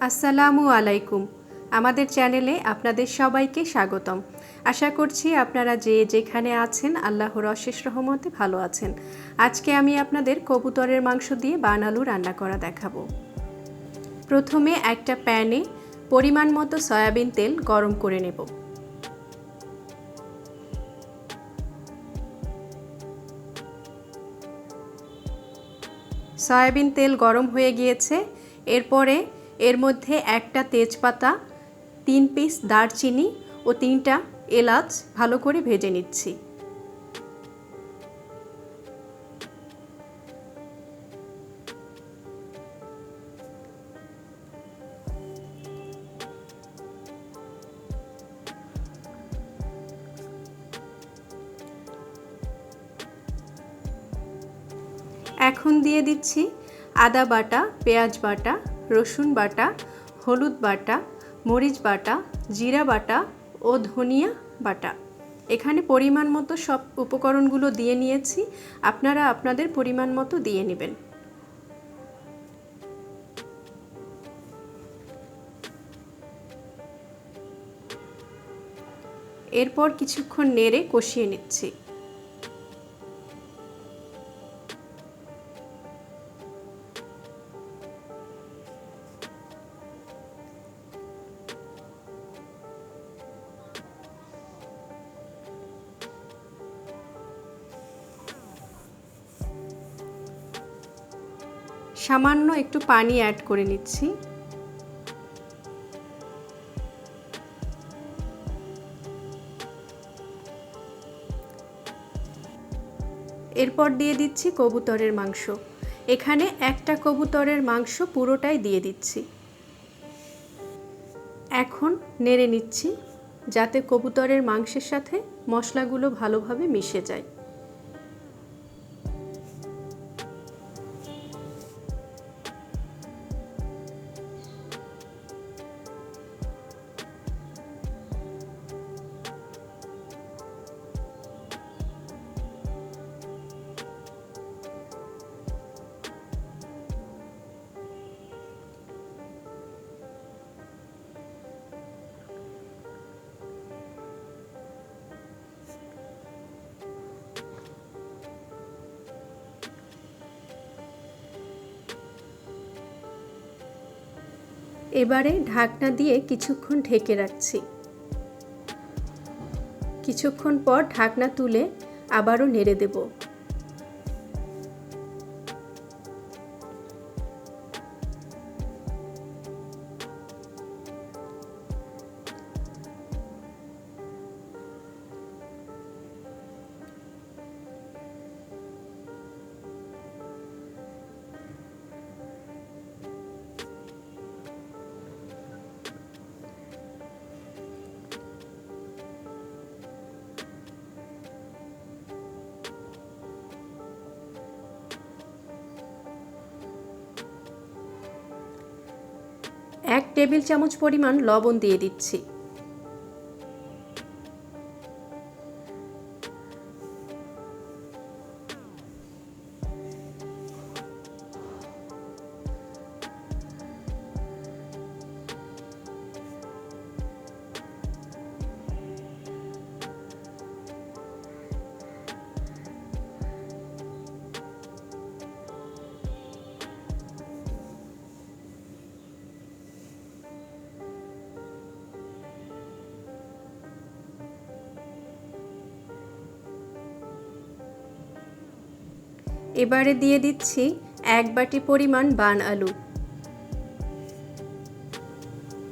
আসসালামু আলাইকুম। আমাদের চ্যানেলে আপনাদের সবাইকে স্বাগতম। আশা করছি আপনারা যে যেখানে আছেন আল্লাহর অশেষ রহমতে ভালো আছেন। আজকে আমি আপনাদের কবুতরের মাংস দিয়ে বান আলু রান্না করা দেখাবো। প্রথমে একটা প্যানে পরিমাণ মতো সয়াবিন তেল গরম করে নেব। সয়াবিন তেল গরম হয়ে গিয়েছে। এরপরে এর মধ্যে একটা তেজপাতা, 3 পিস দারচিনি ও 3টা এলাচ ভালো করে ভেজে নিচ্ছি। এখন দিয়ে দিচ্ছি আদা বাটা, পেঁয়াজ বাটা, রসুন বাটা, হলুদ বাটা, মরিচ বাটা, জিরা বাটা ও ধনিয়া বাটা। এখানে পরিমাণ মতো সব উপকরণগুলো দিয়ে নিয়েছি, আপনারা আপনাদের পরিমাণ মতো দিয়ে নেবেন। এরপর কিছুক্ষণ নেড়ে কষিয়ে নিচ্ছি। সামান্য একটু পানি অ্যাড করে নিচ্ছি। এরপর দিয়ে দিচ্ছি কবুতরের মাংস। এখানে একটা কবুতরের মাংস পুরোটাই দিয়ে দিচ্ছি। এখন নেড়ে নিচ্ছি যাতে কবুতরের মাংসের সাথে মশলাগুলো ভালোভাবে মিশে যায়। এবারে ঢাকনা দিয়ে কিছুক্ষণ ঢেকে রাখছি। কিছুক্ষণ পর ঢাকনা তুলে আবারও নেড়ে দেব। এক টেবিল চামচ পরিমাণ লবণ দিয়ে দিচ্ছি। এবারে দিয়ে দিচ্ছি 1 বাটি পরিমাণ বান আলু।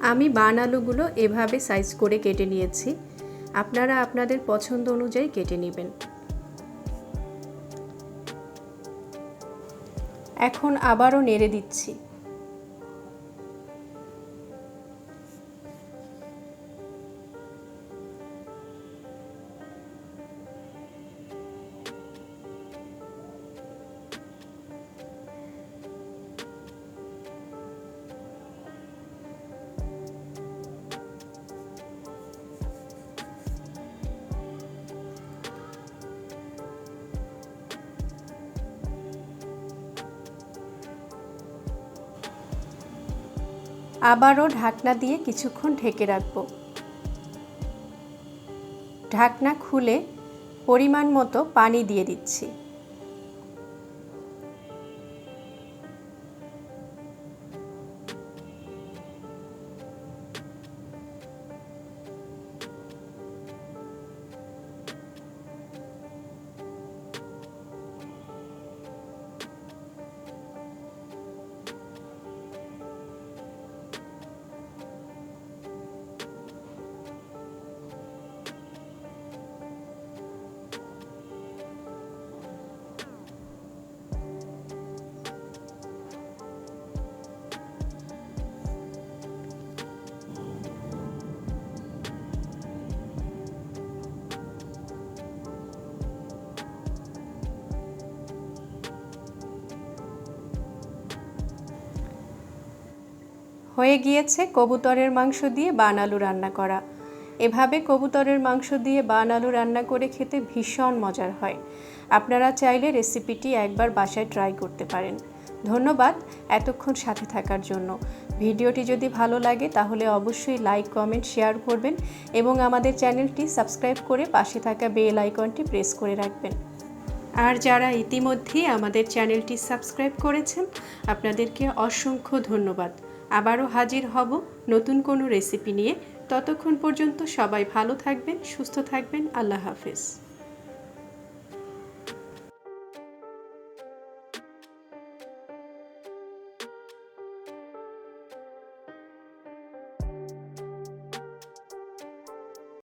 আমি বান আলুগুলো এভাবে সাইজ করে কেটে নিয়েছি, আপনারা আপনাদের পছন্দ অনুযায়ী কেটে নেবেন। এখন আবারও নেড়ে দিচ্ছি। আবারও ঢাকনা দিয়ে কিছুক্ষণ ঢেকে রাখব। ঢাকনা খুলে পরিমাণ মতো পানি দিয়ে দিচ্ছি। হয়ে গিয়েছে কবুতরের মাংস দিয়ে বান আলু রান্না করা। এভাবে কবুতরের মাংস দিয়ে বান আলু রান্না করে খেতে ভীষণ মজার হয়। আপনারা চাইলে রেসিপিটি একবার বাসায় ট্রাই করতে পারেন। ধন্যবাদ এতক্ষণ সাথে থাকার জন্য। ভিডিওটি যদি ভালো লাগে তাহলে অবশ্যই লাইক, কমেন্ট, শেয়ার করবেন এবং আমাদের চ্যানেলটি সাবস্ক্রাইব করে পাশে থাকা বেল আইকনটি প্রেস করে রাখবেন। আর যারা ইতিমধ্যেই আমাদের চ্যানেলটি সাবস্ক্রাইব করেছেন আপনাদেরকে অসংখ্য ধন্যবাদ। আবারও হাজির হব নতুন কোনো রেসিপি নিয়ে। ততক্ষণ পর্যন্ত সবাই ভালো থাকবেন, সুস্থ থাকবেন। আল্লাহ হাফেজ।